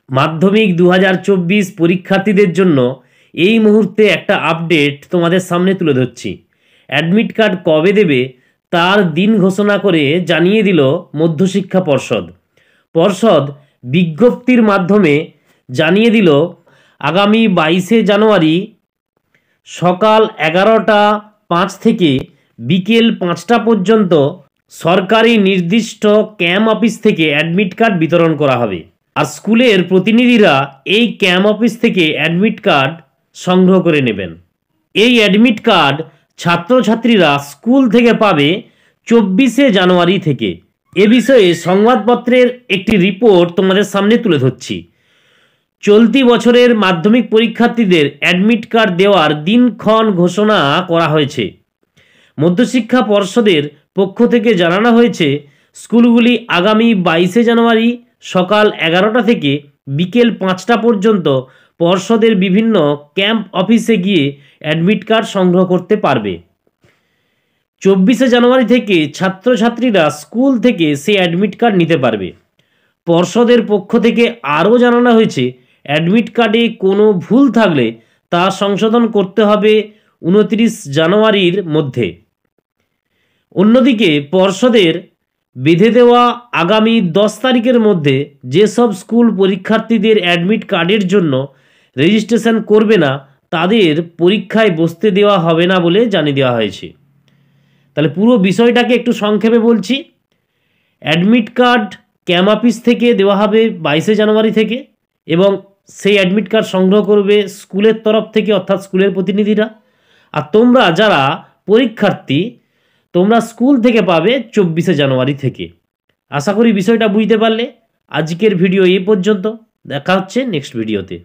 মাধ্যমিক 2024 পরীক্ষার্থীদের জন্য এই মুহূর্তে একটা আপডেট তোমাদের সামনে তুলে ধরছি। অ্যাডমিট কার্ড কবে দেবে তার দিন ঘোষণা করে জানিয়ে দিল মধ্যশিক্ষা পর্ষদ। পর্ষদ বিজ্ঞপ্তির মাধ্যমে জানিয়ে দিল আগামী 22শে জানুয়ারি সকাল 11টা 5 থেকে বিকেল 5টা পর্যন্ত সরকারি নির্দিষ্ট ক্যাম্প অফিস থেকে অ্যাডমিট কার্ড বিতরণ করা হবে। আর স্কুলের প্রতিনিধিরা এই ক্যাম্প অফিস থেকে অ্যাডমিট কার্ড সংগ্রহ করে নেবেন। এই অ্যাডমিট কার্ড ছাত্রছাত্রীরা স্কুল থেকে পাবে 24শে জানুয়ারি থেকে। এ বিষয়ে সংবাদপত্রের একটি রিপোর্ট তোমাদের সামনে তুলে ধরছি। চলতি বছরের মাধ্যমিক পরীক্ষার্থীদের অ্যাডমিট কার্ড দেওয়ার দিনক্ষণ ঘোষণা করা হয়েছে। মধ্যশিক্ষা পর্ষদের পক্ষ থেকে জানানো হয়েছে স্কুলগুলি আগামী 22শে জানুয়ারি সকাল 11টা থেকে বিকেল 5টা পর্যন্ত পর্ষদের বিভিন্ন ক্যাম্প অফিসে গিয়ে অ্যাডমিট কার্ড সংগ্রহ করতে পারবে। 24শে জানুয়ারি থেকে ছাত্রছাত্রীরা স্কুল থেকে সেই অ্যাডমিট কার্ড নিতে পারবে। পর্ষদের পক্ষ থেকে আরও জানানো হয়েছে অ্যাডমিট কার্ডে কোনো ভুল থাকলে তা সংশোধন করতে হবে 29 জানুয়ারির মধ্যে। অন্যদিকে পর্ষদের বেঁধে দেওয়া আগামী 10 তারিখের মধ্যে যেসব স্কুল পরীক্ষার্থীদের অ্যাডমিট কার্ডের জন্য রেজিস্ট্রেশন করবে না তাদের পরীক্ষায় বসতে দেওয়া হবে না বলে জানিয়ে দেওয়া হয়েছে। তাহলে পুরো বিষয়টাকে একটু সংক্ষেপে বলছি। অ্যাডমিট কার্ড ক্যাম্প অফিস থেকে দেওয়া হবে 22শে জানুয়ারি থেকে, এবং সেই অ্যাডমিট কার্ড সংগ্রহ করবে স্কুলের তরফ থেকে, অর্থাৎ স্কুলের প্রতিনিধিরা। আর তোমরা যারা পরীক্ষার্থী তোমরা স্কুল থেকে পাবে 24শে জানুয়ারি থেকে। আশা করি বিষয়টা বুঝতে পারলে। আজকের ভিডিও এই পর্যন্ত, দেখা হচ্ছে নেক্সট ভিডিওতে।